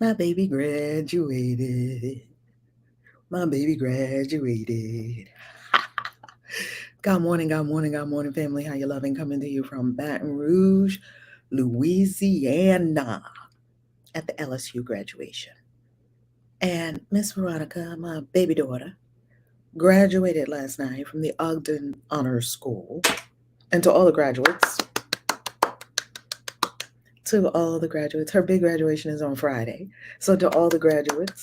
My baby graduated. My baby graduated. God morning, family. How you loving? Coming to you from Baton Rouge, Louisiana, at the LSU graduation. And Miss Veronica, my baby daughter, graduated last night from the Ogden Honors School. And to all the graduates, her big graduation is on Friday. So to all the graduates,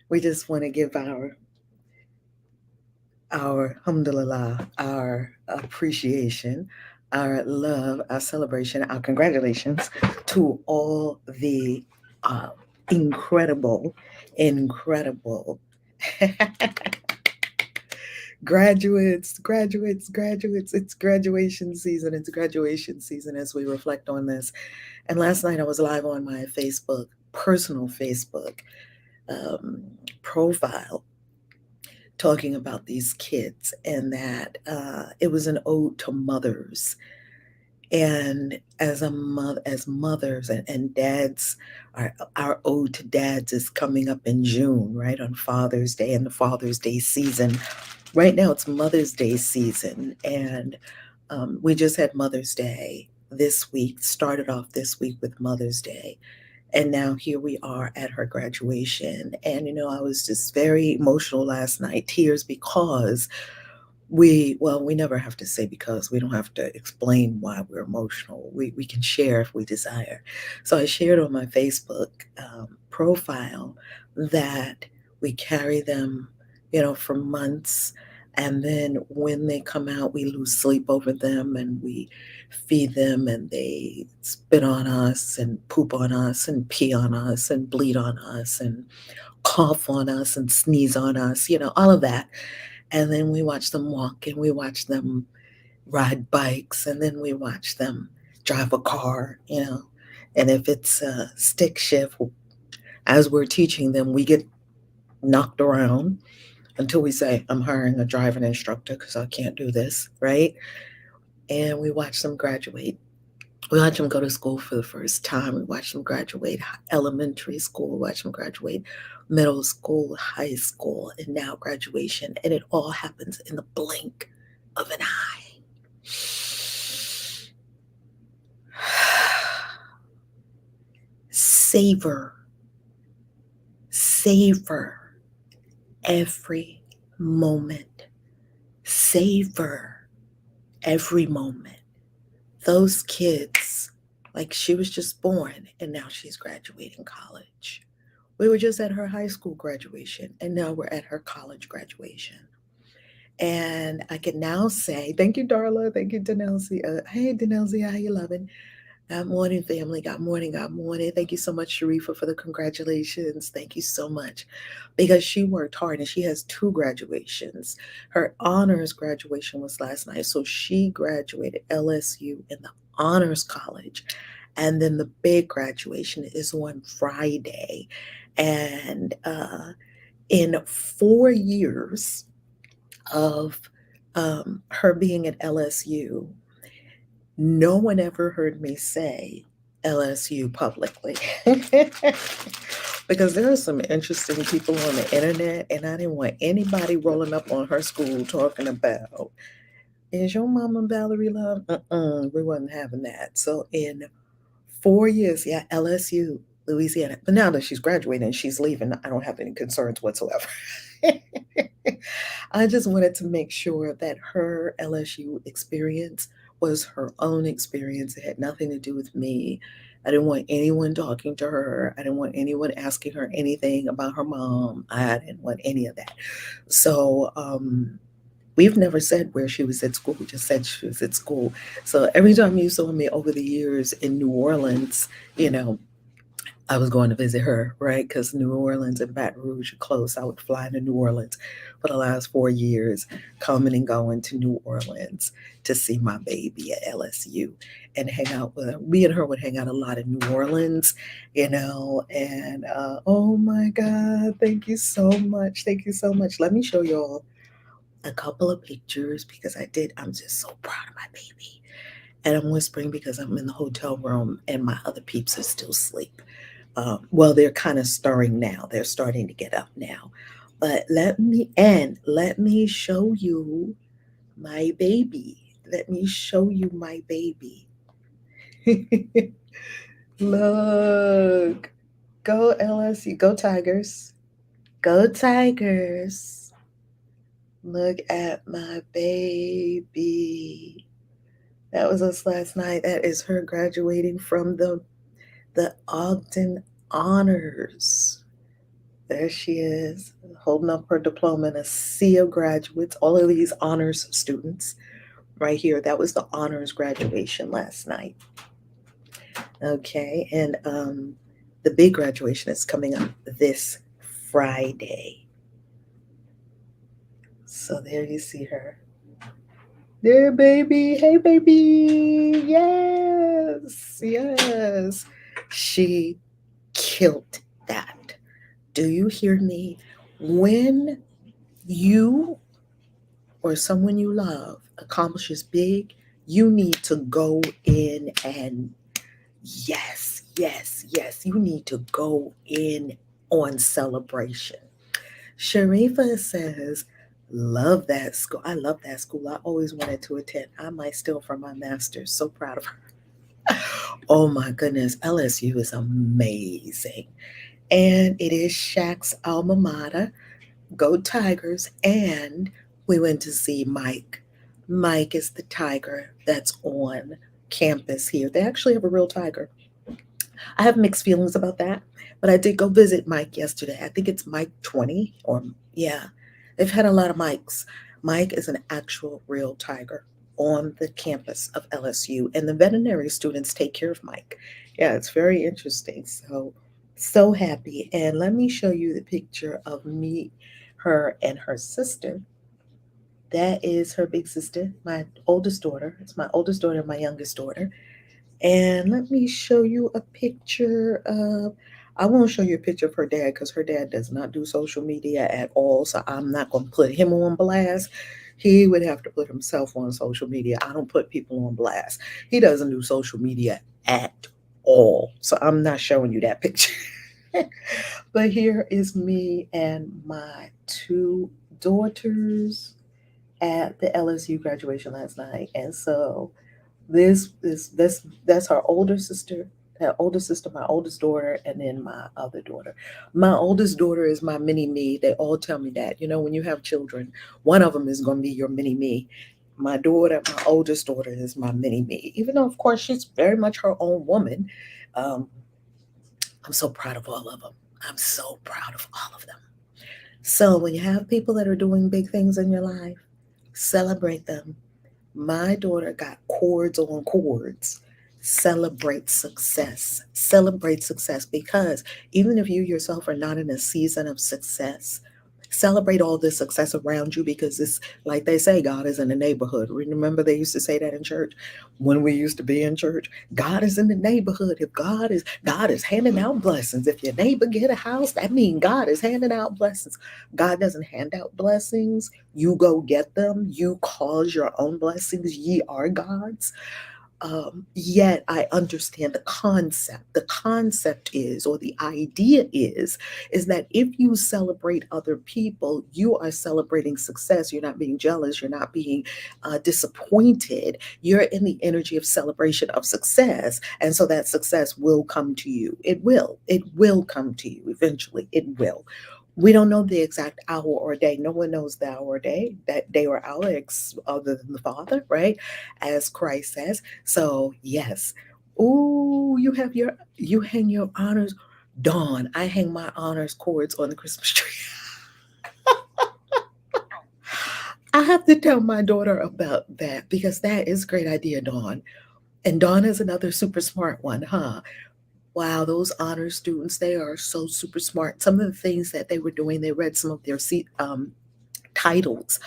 we just want to give our alhamdulillah, our appreciation, our love, our celebration, our congratulations to all the uh, incredible, incredible graduates. It's graduation season. It's graduation season as we reflect on this. And last night I was live on my Facebook, personal Facebook um, profile talking about these kids and that it was an ode to mothers and as mothers and dads, our ode to dads is coming up in June, right, on Father's Day and the Father's Day season. Right now it's Mother's Day season, and we just had Mother's Day this week, started off this week with Mother's Day, and now here we are at her graduation. And I was just very emotional last night, tears, because we never have to say, because we don't have to explain why we're emotional. We can share if we desire. So I shared on my Facebook profile that we carry them for months, and then when they come out we lose sleep over them, and we feed them and they spit on us and poop on us and pee on us and bleed on us and cough on us and sneeze on us, all of that. And then we watch them walk, and we watch them ride bikes, and then we watch them drive a car. And if it's a stick shift, as we're teaching them, we get knocked around until we say, I'm hiring a driving instructor because I can't do this, right? And we watch them graduate. We watch them go to school for the first time. We watch them graduate elementary school. We watch them graduate middle school, high school, and now graduation. And it all happens in the blink of an eye. Savor, savor every moment. Savor every moment. Those kids, like, she was just born and now she's graduating college. We were just at her high school graduation and now we're at her college graduation. And I can now say, thank you, Darla. Thank you, Danelzi. Hey, Danelzi, how you loving? God morning, family. God morning. God morning. Thank you so much, Sharifa, for the congratulations. Thank you so much. Because she worked hard and she has two graduations. Her honors graduation was last night. So she graduated LSU in the honors college. And then the big graduation is on Friday. And in 4 years of her being at LSU, no one ever heard me say LSU publicly. Because there are some interesting people on the internet, and I didn't want anybody rolling up on her school talking about, is your mama Valerie Love? We wasn't having that. So in 4 years, yeah, LSU, Louisiana. But now that she's graduating and she's leaving, I don't have any concerns whatsoever. I just wanted to make sure that her LSU experience was her own experience. It had nothing to do with me. I didn't want anyone talking to her. I didn't want anyone asking her anything about her mom. I didn't want any of that. So we've never said where she was at school. We just said she was at school. So every time you saw me over the years in New Orleans, you know, I was going to visit her, right? Because New Orleans and Baton Rouge are close. I would fly to New Orleans for the last 4 years, coming and going to New Orleans to see my baby at LSU and hang out with her. Me and her would hang out a lot in New Orleans, and oh my God, thank you so much. Thank you so much. Let me show y'all a couple of pictures because I'm just so proud of my baby. And I'm whispering because I'm in the hotel room and my other peeps are still asleep. Well, they're kind of stirring now. They're starting to get up now. But let me show you my baby. Let me show you my baby. Look, go LSU, go Tigers, go Tigers. Look at my baby. That was us last night. That is her graduating from the Ogden Honors. There she is, holding up her diploma in a sea of graduates, all of these honors students right here. That was the honors graduation last night. Okay, and the big graduation is coming up this Friday. So there you see her. There, baby. Hey, baby. Yes, yes. She killed that. Do you hear me? When you or someone you love accomplishes big, you need to go in and yes, yes, yes, you need to go in on celebration. Sharifa says, love that school. I love that school. I always wanted to attend. I might steal from my master's. So proud of her. Oh my goodness. LSU is amazing. And it is Shaq's alma mater. Go Tigers. And we went to see Mike. Mike is the tiger that's on campus here. They actually have a real tiger. I have mixed feelings about that, but I did go visit Mike yesterday. I think it's Mike 20 or yeah. They've had a lot of Mikes. Mike is an actual real tiger on the campus of LSU and the veterinary students take care of Mike. Yeah, it's very interesting. So happy. And let me show you the picture of me, her and her sister. That is her big sister, my oldest daughter. It's my oldest daughter, my youngest daughter. And let me show you a picture of, I won't show you a picture of her dad because her dad does not do social media at all. So I'm not going to put him on blast. He would have to put himself on social media. I don't put people on blast. He doesn't do social media at all. So I'm not showing you that picture. But here is me and my two daughters at the LSU graduation last night. And so that's her older sister, my oldest daughter, and then my other daughter. My oldest daughter is my mini me. They all tell me that. When you have children, one of them is going to be your mini me. My daughter, my oldest daughter, is my mini me. Even though, of course, she's very much her own woman. Um, I'm so proud of all of them. I'm so proud of all of them. So when you have people that are doing big things in your life, celebrate them. My daughter got cords on cords. Celebrate success. Celebrate success because even if you yourself are not in a season of success, celebrate all the success around you because it's like they say, God is in the neighborhood. Remember, they used to say that in church when we used to be in church. God is in the neighborhood. If God is handing out blessings. If your neighbor get a house, that means God is handing out blessings. God doesn't hand out blessings. You go get them. You cause your own blessings. Ye are God's. Yet I understand the concept. The concept is, or the idea is that if you celebrate other people, you are celebrating success. You're not being jealous. You're not being disappointed. You're in the energy of celebration of success. And so that success will come to you. It will. It will come to you eventually. It will. We don't know the exact hour or day. No one knows the hour or day, that day or hour, other than the Father, right? As Christ says. So yes. Ooh, you hang your honors. Dawn, I hang my honors cords on the Christmas tree. I have to tell my daughter about that because that is a great idea, Dawn. And Dawn is another super smart one, huh? Wow, those honor students, they are so super smart. Some of the things that they were doing, they read some of their titles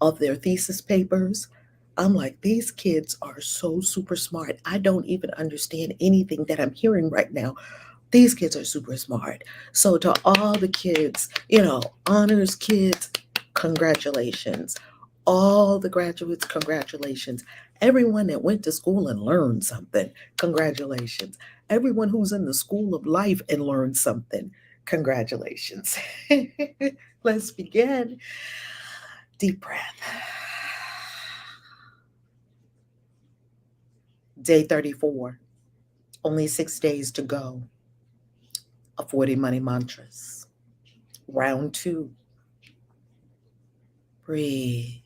of their thesis papers. I'm like, these kids are so super smart. I don't even understand anything that I'm hearing right now. These kids are super smart. So, to all the kids, honors kids, congratulations. All the graduates, congratulations. Everyone that went to school and learned something, congratulations. Everyone who's in the school of life and learned something, congratulations. Let's begin. Deep breath. Day 34. Only 6 days to go. A 40 money mantras. Round 2. Breathe.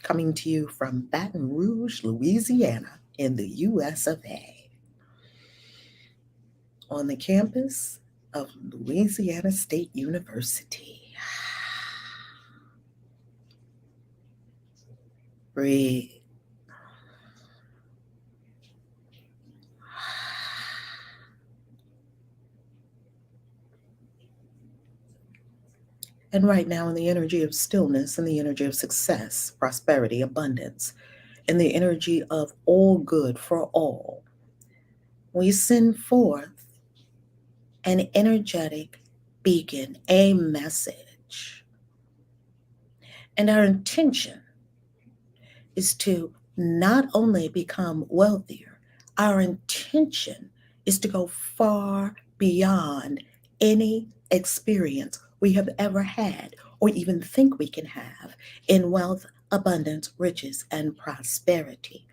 Coming to you from Baton Rouge, Louisiana, in the US of A. On the campus of Louisiana State University. Breathe. And right now, in the energy of stillness, in the energy of success, prosperity, abundance, in the energy of all good for all, we send forth an energetic beacon, a message. And our intention is to not only become wealthier, our intention is to go far beyond any experience we have ever had or even think we can have in wealth, abundance, riches, and prosperity.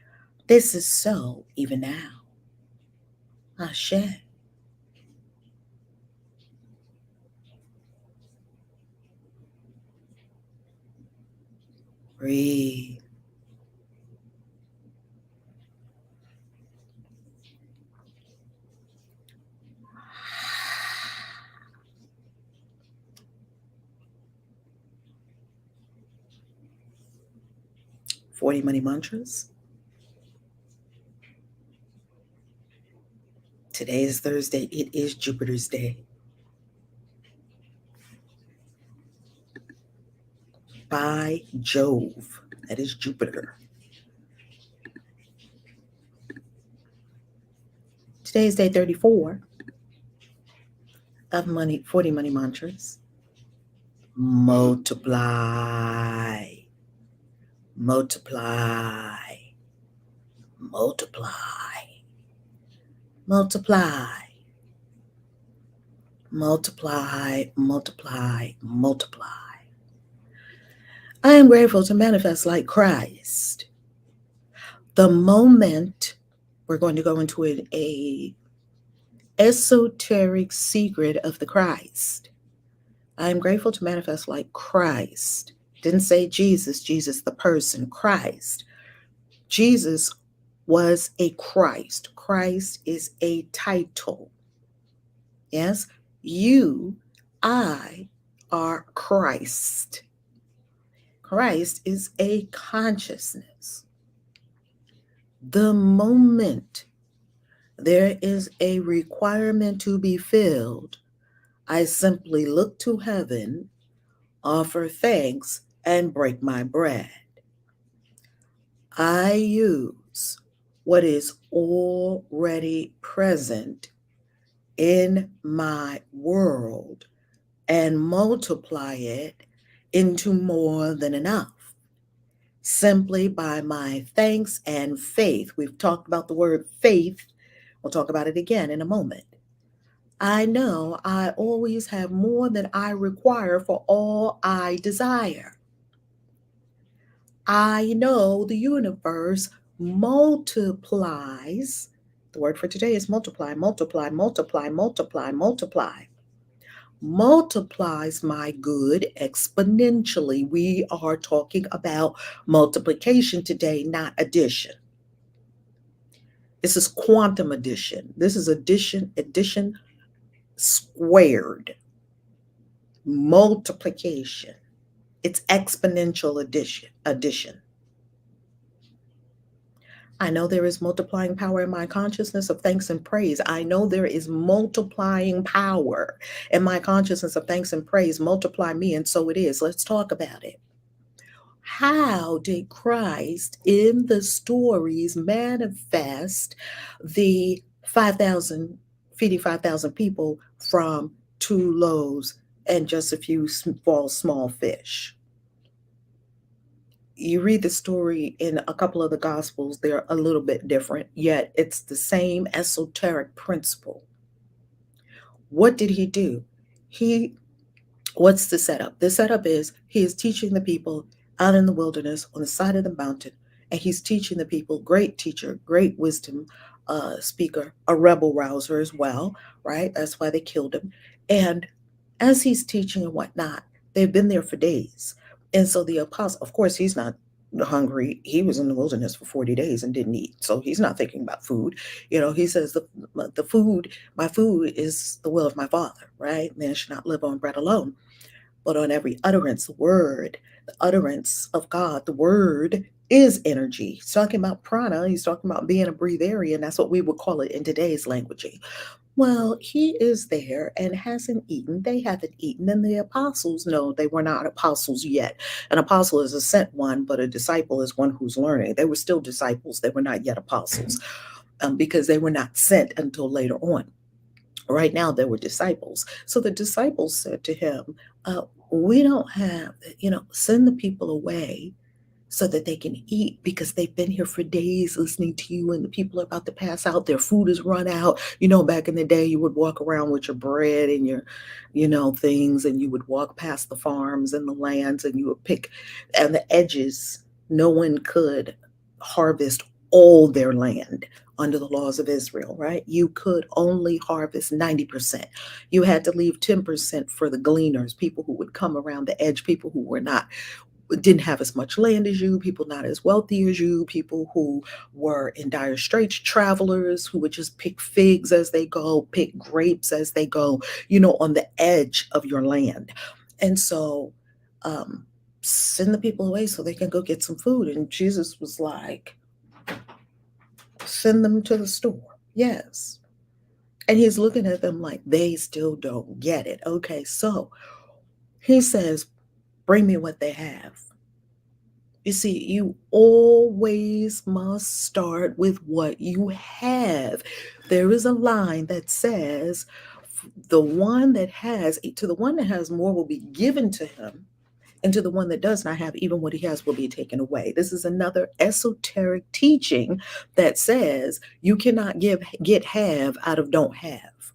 This is so even now. Ashe. Breathe. 40 money mantras. Today is Thursday. It is Jupiter's day. By Jove. That is Jupiter. Today is day 34 of 40 money mantras. Multiply. Multiply. Multiply. Multiply. Multiply. Multiply. Multiply. I am grateful to manifest like Christ. The moment we're going to go into a esoteric secret of the Christ. I am grateful to manifest like Christ. Didn't say Jesus, Jesus the person, Christ. Jesus was a Christ. Christ is a title. Yes, you, I are Christ. Christ is a consciousness. The moment there is a requirement to be filled, I simply look to heaven, offer thanks, and break my bread. I use what is already present in my world and multiply it into more than enough simply by my thanks and faith. We've talked about the word faith. We'll talk about it again in a moment. I know I always have more than I require for all I desire. I know the universe multiplies. The word for today is multiply, multiply, multiply, multiply, multiply. Multiplies my good exponentially. We are talking about multiplication today, not addition. This is quantum addition. This is addition squared. Multiplication. It's exponential addition. I know there is multiplying power in my consciousness of thanks and praise. I know there is multiplying power in my consciousness of thanks and praise. Multiply me, and so it is. Let's talk about it. How did Christ in the stories manifest the 5,000, feeding 5,000 people from 2 loaves and just a few small fish? you read the story in a couple of the Gospels, they're a little bit different, yet it's the same esoteric principle. What did he do? He What's the setup? The setup is he is teaching the people out in the wilderness on the side of the mountain, and he's teaching the people, great teacher, great wisdom speaker, a rebel rouser as well, right? That's why they killed him. And as he's teaching and whatnot, they've been there for days. And so the apostle, of course, he's not hungry. He was in the wilderness for 40 days and didn't eat. So he's not thinking about food. He says the food, my food is the will of my Father, right? Man should not live on bread alone, but on every utterance, the word, the utterance of God, the word is energy. He's talking about prana. He's talking about being a breatharian. That's what we would call it in today's languaging. Well, he is there and hasn't eaten. They haven't eaten. And the apostles, no, they were not apostles yet. An apostle is a sent one, but a disciple is one who's learning. They were still disciples. They were not yet apostles, because they were not sent until later on. Right now, they were disciples. So the disciples said to him, we don't have, send the people away so that they can eat, because they've been here for days listening to you, and the people are about to pass out. Their food is run out. Back in the day, you would walk around with your bread and your, things, and you would walk past the farms and the lands, and you would pick, and the edges, no one could harvest all their land under the laws of Israel, right? You could only harvest 90%. You had to leave 10% for the gleaners, people who would come around the edge, people who didn't have as much land as you, people not as wealthy as you, people who were in dire straits, travelers who would just pick figs as they go, pick grapes as they go, on the edge of your land. And so send the people away so they can go get some food. And Jesus was like, send them to the store. Yes. And he's looking at them like they still don't get it. Okay, so he says, bring me what they have. You see, you always must start with what you have. There is a line that says, to the one that has more will be given to him, and to the one that does not have, even what he has will be taken away. This is another esoteric teaching that says you cannot get have out of don't have.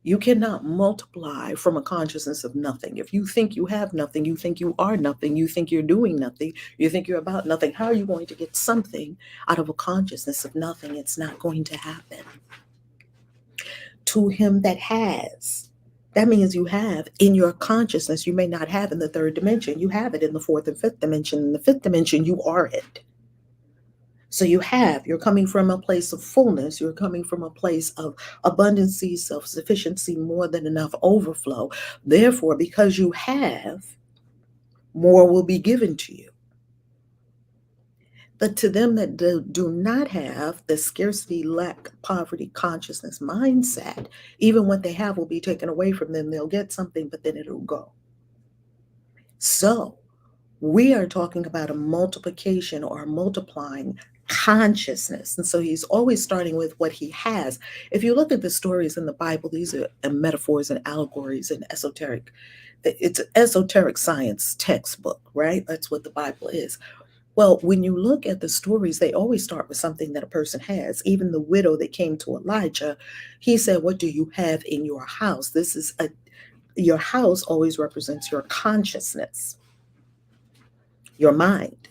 You cannot multiply from a consciousness of nothing. If you think you have nothing, you think you are nothing, you think you're doing nothing, you think you're about nothing, how are you going to get something out of a consciousness of nothing? It's not going to happen. To him that has, that means you have in your consciousness. You may not have in the third dimension. You have it in the fourth and fifth dimension. In the fifth dimension, you are it. So you're coming from a place of fullness. You're coming from a place of abundancy, self-sufficiency, more than enough overflow. Therefore, because you have, more will be given to you. But to them that do not have the scarcity, lack, poverty, consciousness mindset, even what they have will be taken away from them. They'll get something, but then it'll go. So we are talking about a multiplication or a multiplying consciousness. And so he's always starting with what he has. If you look at the stories in the Bible, these are metaphors and allegories and esoteric. It's an esoteric science textbook, right? That's what the Bible is. Well, when you look at the stories, they always start with something that a person has. Even the widow that came to Elijah, he said, what do you have in your house? Your house always represents your consciousness, your mind.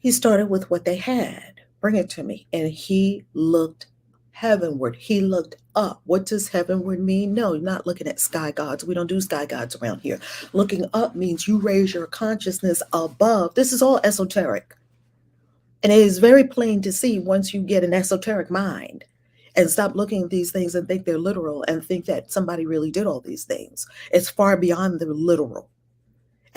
He started with what they had. Bring it to me. And he looked heavenward. He looked up. What does heavenward mean? No, you're not looking at sky gods. We don't do sky gods around here. Looking up means you raise your consciousness above. This is all esoteric. And it is very plain to see once you get an esoteric mind and stop looking at these things and think they're literal and think that somebody really did all these things. It's far beyond the literal.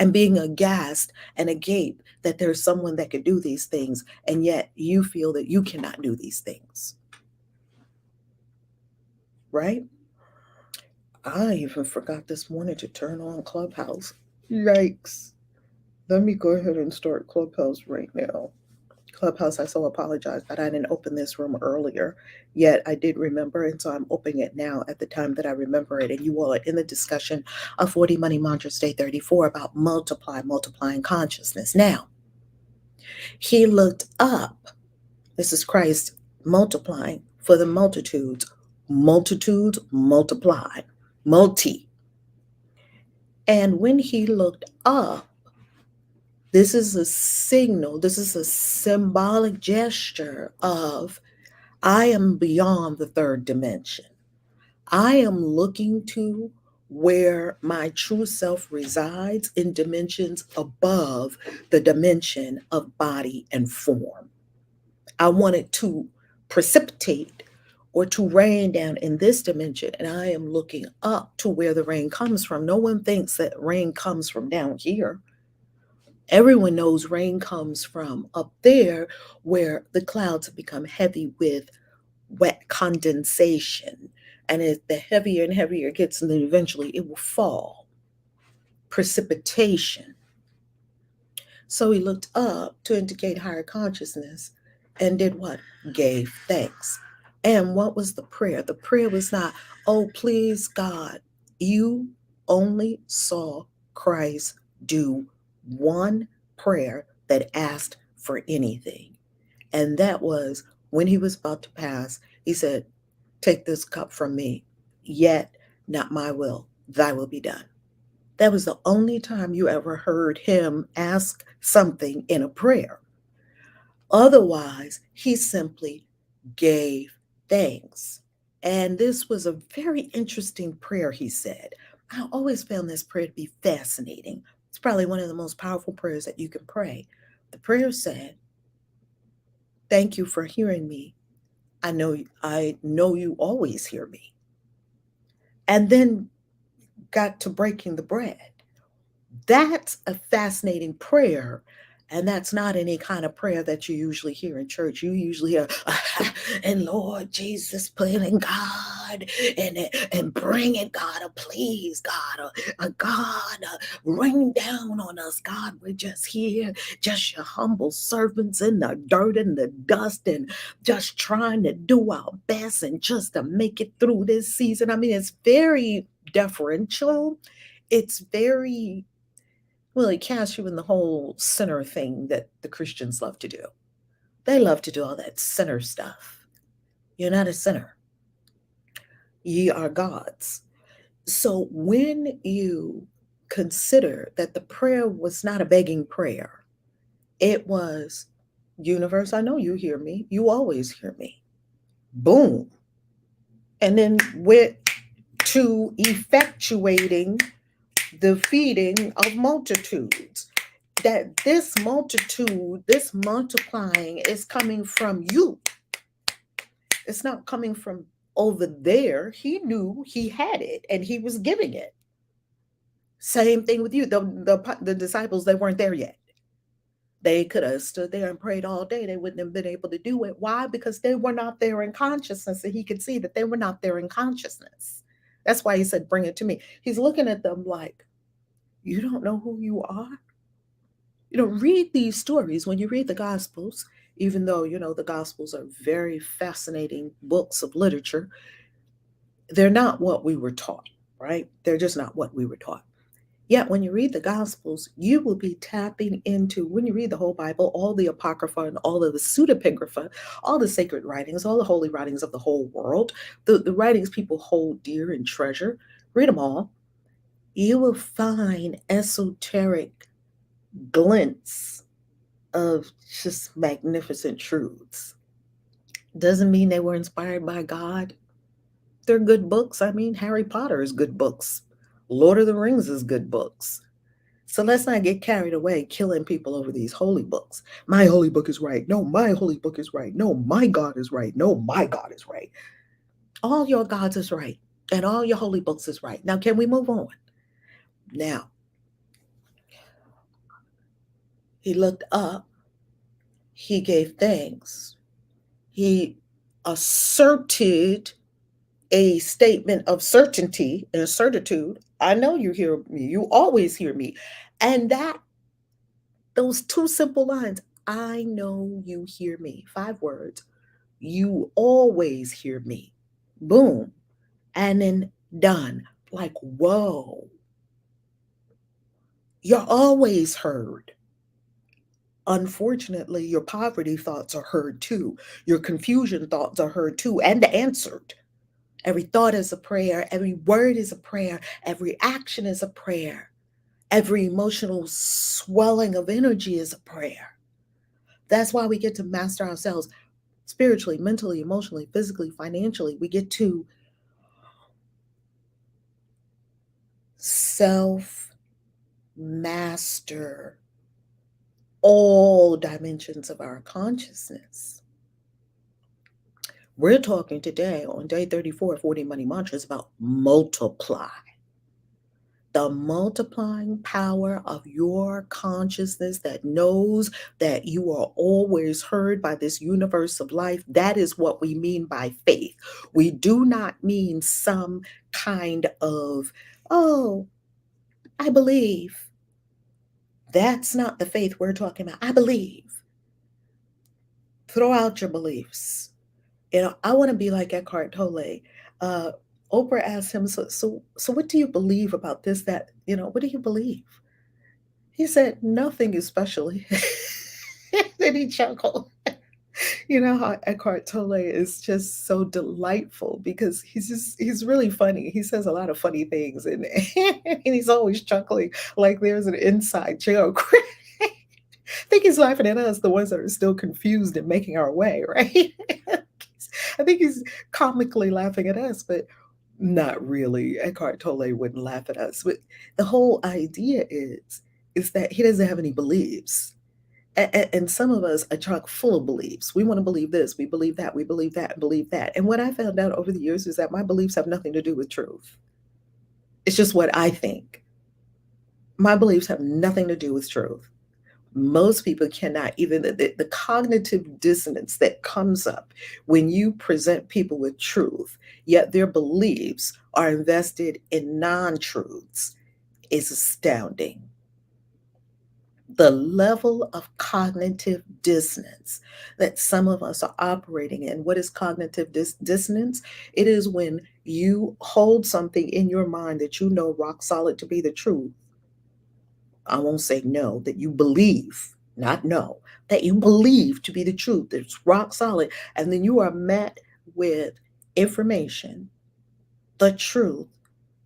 And being aghast and agape that there's someone that could do these things, and yet you feel that you cannot do these things. Right? I even forgot this morning to turn on Clubhouse. Yikes. Let me go ahead and start Clubhouse right now. Clubhouse. I so apologize that I didn't open this room earlier, yet I did remember, and so I'm opening it now at the time that I remember it. And you all are in the discussion of 40 Money Mantras Day 34 about multiplying consciousness. Now, he looked up. This is Christ multiplying for the multitudes. Multitudes multiply, multi. And when he looked up, this is a signal, this is a symbolic gesture of I am beyond the third dimension. I am looking to where my true self resides in dimensions above the dimension of body and form. I want it to precipitate or to rain down in this dimension, and I am looking up to where the rain comes from. No one thinks that rain comes from down here. Everyone knows rain comes from up there where the clouds have become heavy with wet condensation. And as the heavier and heavier it gets, and then eventually it will fall. Precipitation. So he looked up to indicate higher consciousness and did what? Gave thanks. And what was the prayer? The prayer was not, oh, please, God, you only saw Christ do one prayer that asked for anything. And that was when he was about to pass, he said, take this cup from me, yet not my will, thy will be done. That was the only time you ever heard him ask something in a prayer. Otherwise, he simply gave thanks. And this was a very interesting prayer, he said. I always found this prayer to be fascinating. It's probably one of the most powerful prayers that you can pray. The prayer said, thank you for hearing me. I know you always hear me. And then got to breaking the bread. That's a fascinating prayer. And that's not any kind of prayer that you usually hear in church. You usually hear, and Lord Jesus, pleading God, and bring it, God, please, God, God, rain down on us, God. We're just here, just your humble servants in the dirt and the dust, and just trying to do our best and just to make it through this season. I mean, it's very deferential. It's very, well, it casts you in the whole sinner thing that the Christians love to do. They love to do all that sinner stuff. You're not a sinner. Ye are gods. So when you consider that the prayer was not a begging prayer, it was, universe, I know you hear me. You always hear me. Boom. And then went to effectuating the feeding of multitudes. That this multitude, this multiplying is coming from you. It's not coming from over there. He knew he had it and he was giving it. Same thing with you. The disciples, they weren't there yet. They could have stood there and prayed all day. They wouldn't have been able to do it. Why? Because they were not there in consciousness, and he could see that they were not there in consciousness. That's why he said, bring it to me. He's looking at them like, you don't know who you are? Read these stories. When you read the Gospels, even though, the Gospels are very fascinating books of literature, they're not what we were taught, right? They're just not what we were taught. Yet when you read the Gospels, you will be tapping into, when you read the whole Bible, all the Apocrypha and all of the pseudepigrapha, all the sacred writings, all the holy writings of the whole world, the writings people hold dear and treasure, read them all. You will find esoteric glints of just magnificent truths. Doesn't mean they were inspired by God. They're good books. I mean, Harry Potter is good books. Lord of the Rings is good books. So let's not get carried away killing people over these holy books. My holy book is right. No, my holy book is right. No, my God is right. No, my God is right. All your gods is right. And all your holy books is right. Now, can we move on? Now, he looked up. He gave thanks. He asserted a statement of certainty and certitude. I know you hear me. You always hear me. And those two simple lines, I know you hear me. 5 words. You always hear me. Boom. And then done. Like, whoa. You're always heard. Unfortunately, your poverty thoughts are heard too. Your confusion thoughts are heard too and answered. Every thought is a prayer. Every word is a prayer. Every action is a prayer. Every emotional swelling of energy is a prayer. That's why we get to master ourselves spiritually, mentally, emotionally, physically, financially. We get to self master all dimensions of our consciousness. We're talking today on day 34 of 40 Money Mantras about multiply. The multiplying power of your consciousness that knows that you are always heard by this universe of life. That is what we mean by faith. We do not mean some kind of, oh, I believe. That's not the faith we're talking about. I believe. Throw out your beliefs. I want to be like Eckhart Tolle. Uh, Oprah asked him, so what do you believe about this, that, what do you believe? He said, nothing especially. Then he chuckled. You know how Eckhart Tolle is just so delightful because he's really funny. He says a lot of funny things and, and he's always chuckling like there's an inside joke. I think he's laughing at us, the ones that are still confused and making our way, right? I think he's comically laughing at us, but not really. Eckhart Tolle wouldn't laugh at us. But the whole idea is that he doesn't have any beliefs. And some of us are chock full of beliefs. We want to believe this, we believe that, we believe that, and believe that. And what I found out over the years is that my beliefs have nothing to do with truth. It's just what I think. My beliefs have nothing to do with truth. Most people cannot, even the cognitive dissonance that comes up when you present people with truth, yet their beliefs are invested in non-truths, is astounding. The level of cognitive dissonance that some of us are operating in. What is cognitive dissonance? It is when you hold something in your mind that you know rock solid to be the truth. I won't say no, that you believe, not no, that you believe to be the truth. It's rock solid. And then you are met with information, the truth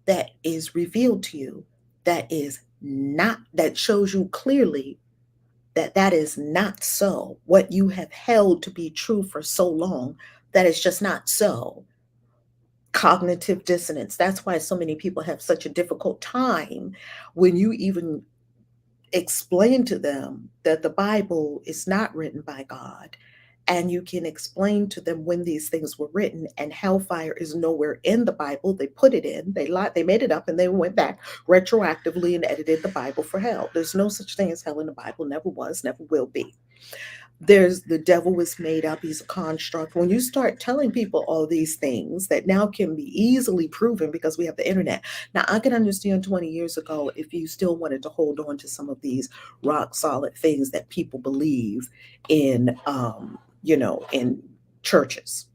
that is revealed to you, that is not, that shows you clearly that that is not so. What you have held to be true for so long, that is just not so. Cognitive dissonance. That's why so many people have such a difficult time when you even explain to them that the Bible is not written by God. And you can explain to them when these things were written, and hellfire is nowhere in the Bible. They put it in, they lied, they made it up, and they went back retroactively and edited the Bible for hell. There's no such thing as hell in the Bible, never was, never will be. There's the devil is made up, he's a construct. When you start telling people all these things that now can be easily proven because we have the internet. Now I can understand 20 years ago if you still wanted to hold on to some of these rock solid things that people believe in, in churches.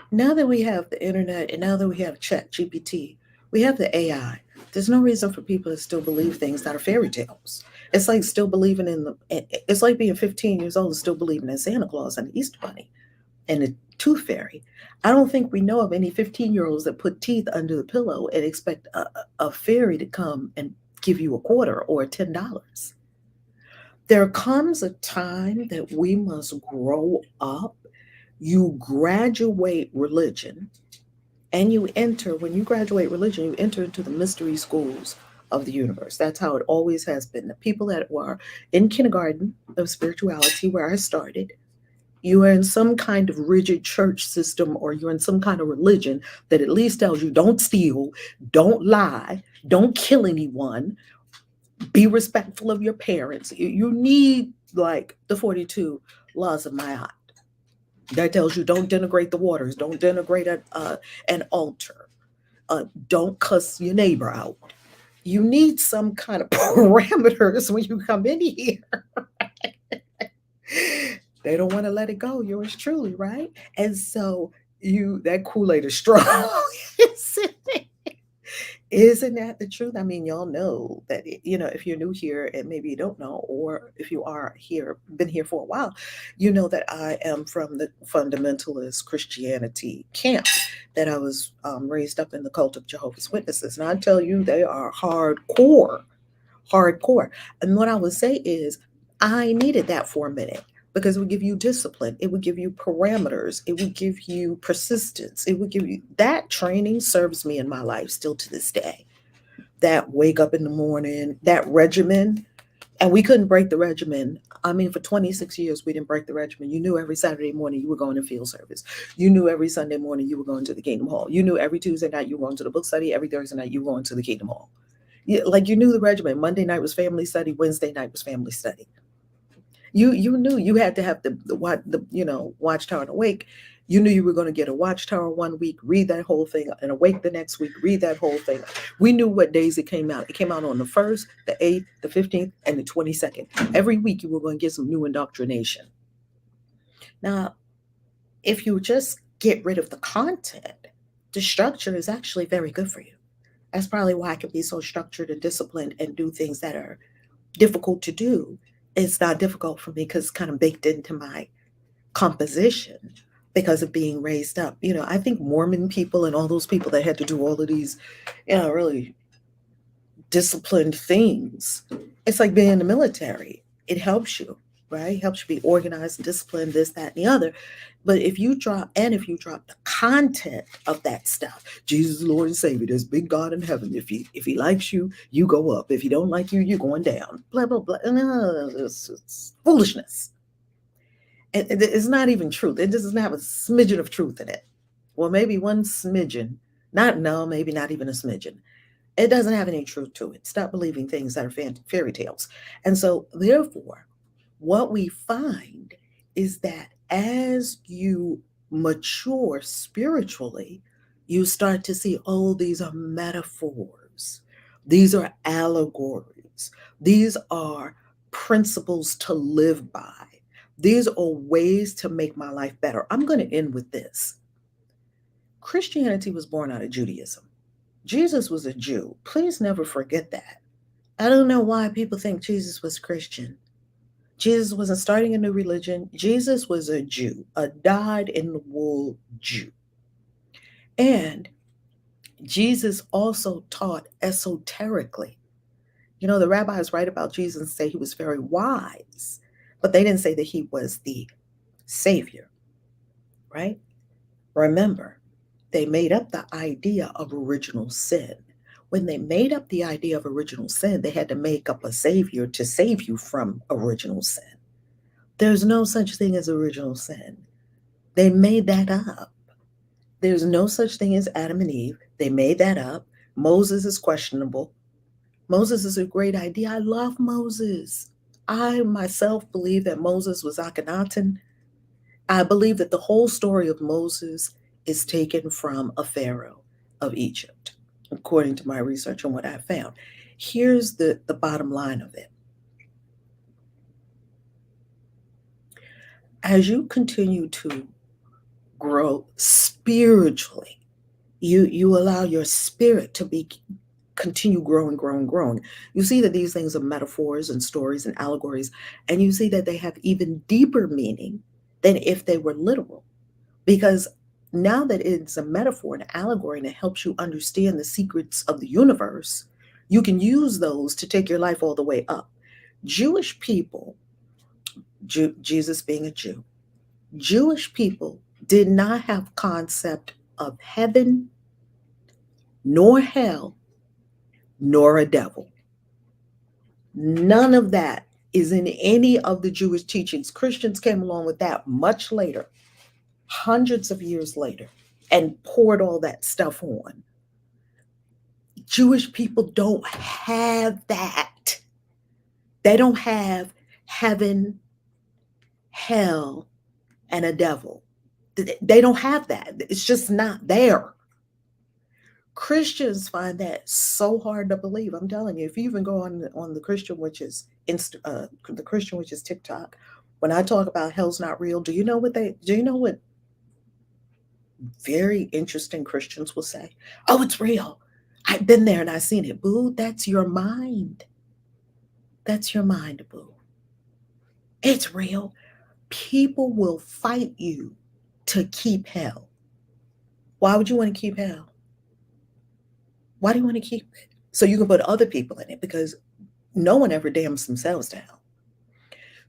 Now that we have the internet and now that we have Chat GPT, we have the AI. There's no reason for people to still believe things that are fairy tales. It's like still believing in it's like being 15 years old and still believing in Santa Claus and the Easter Bunny and the Tooth Fairy. I don't think we know of any 15-year-olds that put teeth under the pillow and expect a fairy to come and give you a quarter or $10. There comes a time that we must grow up. You graduate religion and when you graduate religion, you enter into the mystery schools of the universe. That's how it always has been. The people that were in kindergarten of spirituality, where I started, you are in some kind of rigid church system, or you're in some kind of religion that at least tells you don't steal, don't lie, don't kill anyone, be respectful of your parents. You need like the 42 laws of Ma'at. That tells you don't denigrate the waters, don't denigrate an altar, don't cuss your neighbor out. You need some kind of parameters when you come in here. They don't want to let it go. Yours truly, right? And so that Kool-Aid is strong. Isn't that the truth? I mean, y'all know that, if you're new here and maybe you don't know, or if you are here, been here for a while, you know that I am from the fundamentalist Christianity camp, that I was raised up in the cult of Jehovah's Witnesses. And I tell you, they are hardcore, hardcore. And what I would say is, I needed that for a minute, because it would give you discipline. It would give you parameters. It would give you persistence. It would give you that training. Serves me in my life still to this day. That wake up in the morning, that regimen, and we couldn't break the regimen. I mean, for 26 years, we didn't break the regimen. You knew every Saturday morning you were going to field service. You knew every Sunday morning you were going to the Kingdom Hall. You knew every Tuesday night you were going to the book study. Every Thursday night you were going to the Kingdom Hall. Like, you knew the regimen. Monday night was family study. Wednesday night was family study. You knew you had to have the Watchtower and Awake. You knew you were going to get a Watchtower one week, read that whole thing, and Awake the next week, read that whole thing. We knew what days it came out. It came out on the 1st, the 8th, the 15th, and the 22nd. Every week you were going to get some new indoctrination. Now, if you just get rid of the content, the structure is actually very good for you. That's probably why I can be so structured and disciplined and do things that are difficult to do. It's not difficult for me because it's kind of baked into my composition because of being raised up. I think Mormon people and all those people that had to do all of these, really disciplined things, it's like being in the military. It helps you, right? It helps you be organized, disciplined, this, that, and the other. But if you drop the content of that stuff, Jesus, Lord and Savior, there's big God in heaven. If he likes you, you go up. If he don't like you, you're going down. Blah, blah, blah. No, it's foolishness. It's not even truth. It doesn't have a smidgen of truth in it. Well, maybe one smidgen. Maybe not even a smidgen. It doesn't have any truth to it. Stop believing things that are fairy tales. And so, therefore, what we find is that as you mature spiritually, you start to see, oh, these are metaphors. These are allegories. These are principles to live by. These are ways to make my life better. I'm going to end with this. Christianity was born out of Judaism. Jesus was a Jew. Please never forget that. I don't know why people think Jesus was Christian. Jesus wasn't starting a new religion. Jesus was a Jew, a dyed-in-the-wool Jew. And Jesus also taught esoterically. The rabbis write about Jesus and say he was very wise, but they didn't say that he was the Savior, right? Remember, they made up the idea of original sin. When they made up the idea of original sin, they had to make up a Savior to save you from original sin. There's no such thing as original sin. They made that up. There's no such thing as Adam and Eve. They made that up. Moses is questionable. Moses is a great idea. I love Moses. I myself believe that Moses was Akhenaten. I believe that the whole story of Moses is taken from a pharaoh of Egypt, according to my research and what I found. Here's the bottom line of it. As you continue to grow spiritually, you allow your spirit to continue growing. You see that these things are metaphors and stories and allegories, and you see that they have even deeper meaning than if they were literal. Because now that it's a metaphor, an allegory, and it helps you understand the secrets of the universe, you can use those to take your life all the way up. Jewish people, Jesus being a Jew, Jewish people did not have concept of heaven, nor hell, nor a devil. None of that is in any of the Jewish teachings. Christians came along with that much later, hundreds of years later, and poured all that stuff on. Jewish people don't have that. They don't have heaven, hell, and a devil. They don't have that. It's just not there. Christians find that so hard to believe. I'm telling you, if you even go on the Christian, which is TikTok, When I talk about hell's not real, do you know what very interesting Christians will say? Oh, it's real. I've been there and I've seen it. Boo, that's your mind. That's your mind, boo. It's real. People will fight you to keep hell. Why would you want to keep hell? Why do you want to keep it? So you can put other people in it, because no one ever damns themselves to hell.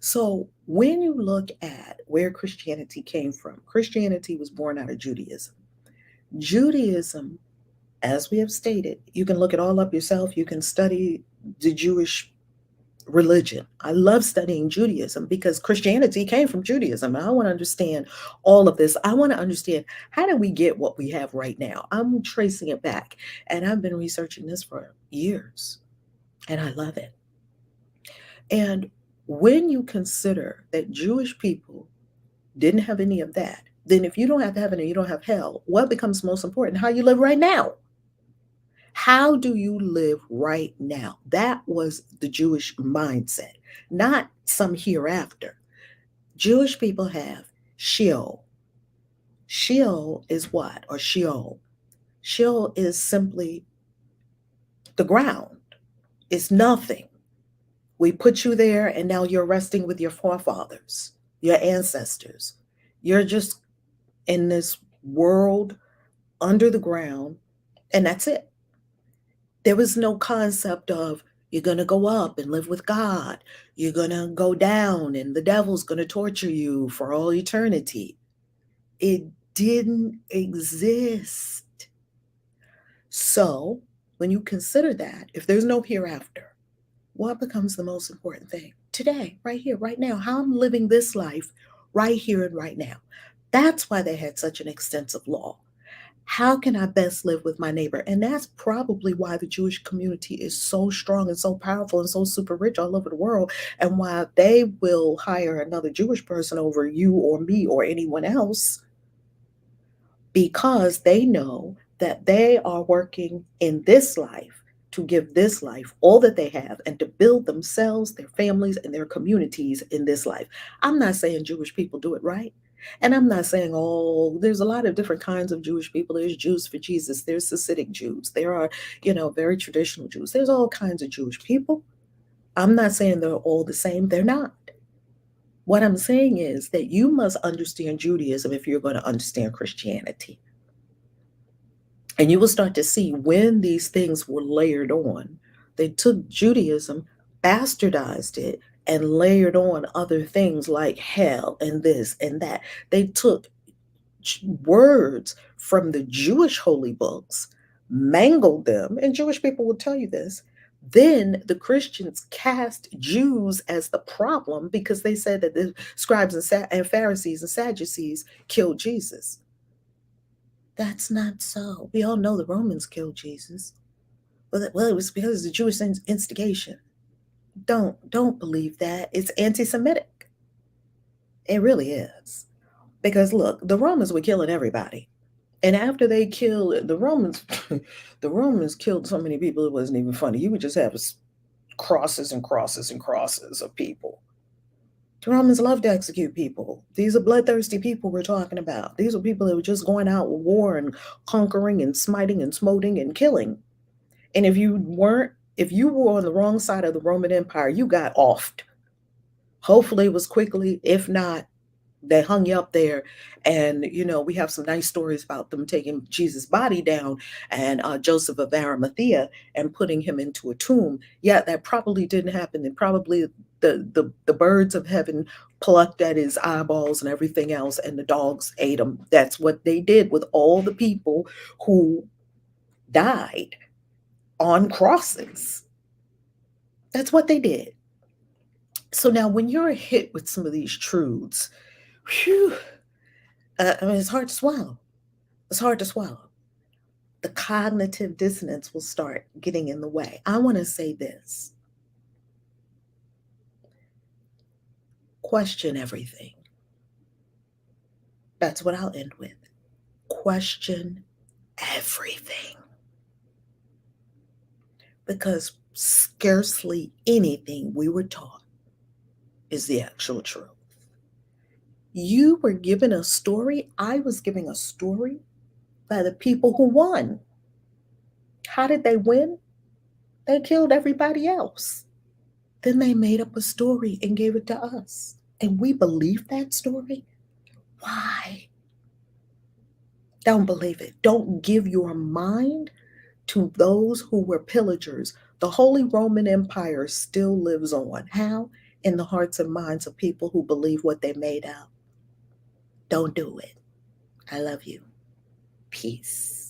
So when you look at where Christianity came from, Christianity was born out of Judaism. Judaism, as we have stated, you can look it all up yourself. You can study the Jewish religion. I love studying Judaism because Christianity came from Judaism. I want to understand all of this. I want to understand, how did we get what we have right now? I'm tracing it back, and I've been researching this for years, and I love it. And when you consider that Jewish people didn't have any of that, then if you don't have heaven and you don't have hell, what becomes most important? How you live right now. How do you live right now? That was the Jewish mindset, not some hereafter. Jewish people have Sheol. Sheol is what? Or Sheol. Sheol is simply the ground. It's nothing. We put you there and now you're resting with your forefathers, your ancestors. You're just in this world under the ground, and that's it. There was no concept of you're going to go up and live with God. You're going to go down and the devil's going to torture you for all eternity. It didn't exist. So when you consider that, if there's no hereafter, what becomes the most important thing? Today, right here, right now, how I'm living this life right here and right now. That's why they had such an extensive law. How can I best live with my neighbor? And that's probably why the Jewish community is so strong and so powerful and so super rich all over the world, and why they will hire another Jewish person over you or me or anyone else, because they know that they are working in this life to give this life all that they have and to build themselves, their families, and their communities in this life. I'm not saying Jewish people do it right. And I'm not saying, oh, there's a lot of different kinds of Jewish people. There's Jews for Jesus. There's Hasidic Jews. There are, very traditional Jews. There's all kinds of Jewish people. I'm not saying they're all the same. They're not. What I'm saying is that you must understand Judaism if you're going to understand Christianity. And you will start to see when these things were layered on. They took Judaism, bastardized it, and layered on other things like hell and this and that. They took words from the Jewish holy books, mangled them, and Jewish people will tell you this. Then the Christians cast Jews as the problem because they said that the scribes and Pharisees and Sadducees killed Jesus. That's not so. We all know the Romans killed Jesus. Well, it was because of the Jewish instigation. Don't believe that. It's anti-Semitic. It really is. Because look, the Romans were killing everybody. And after they killed the Romans, the Romans killed so many people it wasn't even funny. You would just have crosses and crosses and crosses of people. The Romans loved to execute people. These are bloodthirsty people we're talking about. These are people that were just going out with war and conquering and smiting and smoting and killing. And if you were on the wrong side of the Roman Empire, you got offed. Hopefully it was quickly. If not, they hung you up there. And we have some nice stories about them taking Jesus' body down, and Joseph of Arimathea, and putting him into a tomb. Yeah, that probably didn't happen. And probably the birds of heaven plucked at his eyeballs and everything else, and the dogs ate them. That's what they did with all the people who died on crosses. That's what they did. So now when you're hit with some of these truths, whew, it's hard to swallow. It's hard to swallow. The cognitive dissonance will start getting in the way. I want to say this. Question everything. That's what I'll end with. Question everything. Because scarcely anything we were taught is the actual truth. You were given a story. I was giving a story by the people who won. How did they win? They killed everybody else. Then they made up a story and gave it to us. And we believe that story? Why? Don't believe it. Don't give your mind to those who were pillagers. The Holy Roman Empire still lives on. How? In the hearts and minds of people who believe what they made out. Don't do it. I love you. Peace.